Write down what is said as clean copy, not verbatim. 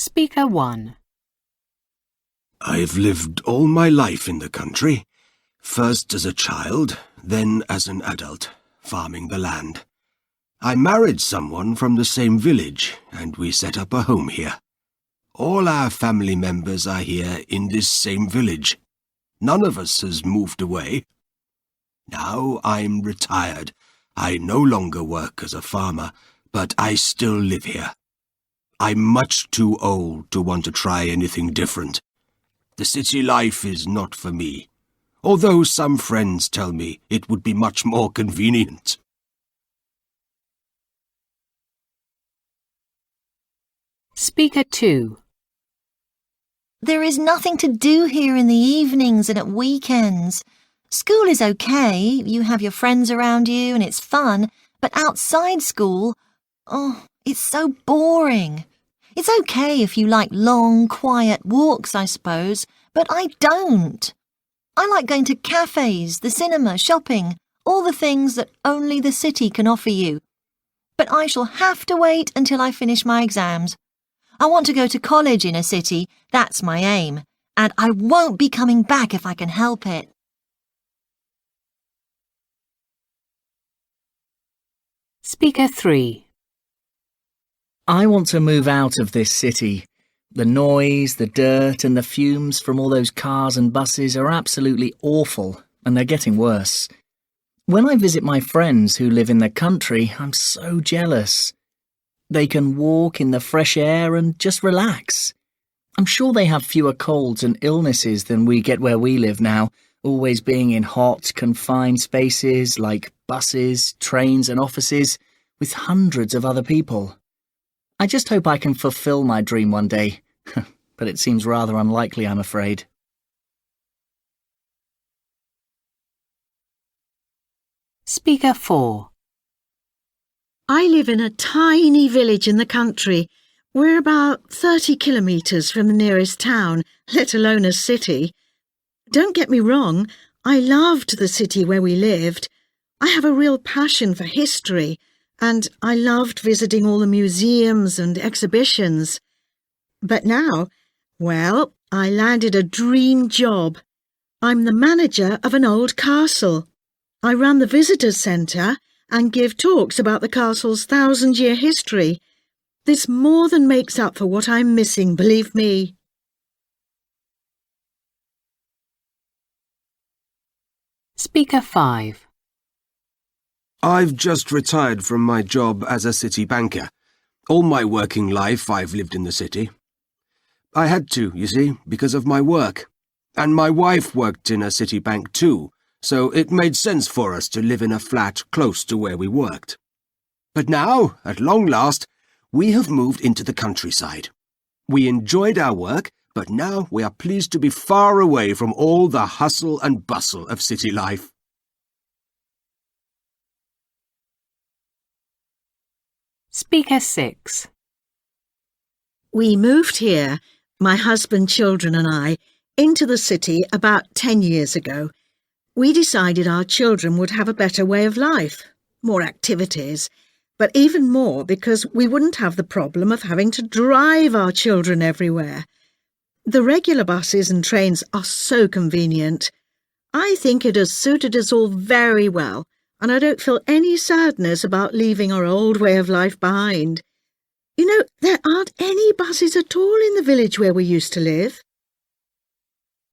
Speaker 1. I've lived all my life in the country, first as a child, then as an adult, farming the land. I married someone from the same village, and we set up a home here. All our family members are here in this same village. None of us has moved away. Now I'm retired. I no longer work as a farmer, but I still live here. I'm much too old to want to try anything different. The city life is not for me, although some friends tell me it would be much more convenient. Speaker 2. There is nothing to do here in the evenings and at weekends. School is okay, you have your friends around you and it's fun, but outside school, it's so boring. It's okay if you like long, quiet walks, I suppose, but I don't. I like going to cafes, the cinema, shopping, all the things that only the city can offer you. But I shall have to wait until I finish my exams. I want to go to college in a city, that's my aim, and I won't be coming back if I can help it. Speaker 3. I want to move out of this city. The noise, the dirt and the fumes from all those cars and buses are absolutely awful, and they're getting worse. When I visit my friends who live in the country, I'm so jealous. They can walk in the fresh air and just relax. I'm sure they have fewer colds and illnesses than we get where we live now, always being in hot, confined spaces like buses, trains and offices with hundreds of other people. I just hope I can fulfill my dream one day, but it seems rather unlikely, I'm afraid. Speaker 4. I live in a tiny village in the country. We're about 30 kilometres from the nearest town, let alone a city. Don't get me wrong, I loved the city where we lived. I have a real passion for history, and I loved visiting all the museums and exhibitions. But now, well, I landed a dream job. I'm the manager of an old castle. I run the visitors' centre and give talks about the castle's 1,000-year history. This more than makes up for what I'm missing, believe me. Speaker 5. I've just retired from my job as a city banker. All my working life I've lived in the city. I had to, you see, because of my work. And my wife worked in a city bank too, so it made sense for us to live in a flat close to where we worked. But now, at long last, we have moved into the countryside. We enjoyed our work, but now we are pleased to be far away from all the hustle and bustle of city life. Speaker 6. We moved here, my husband, children and I, into the city about 10 years ago. We decided our children would have a better way of life, more activities, but even more because we wouldn't have the problem of having to drive our children everywhere. The regular buses and trains are so convenient. I think it has suited us all very well, and I don't feel any sadness about leaving our old way of life behind. You know, there aren't any buses at all in the village where we used to live.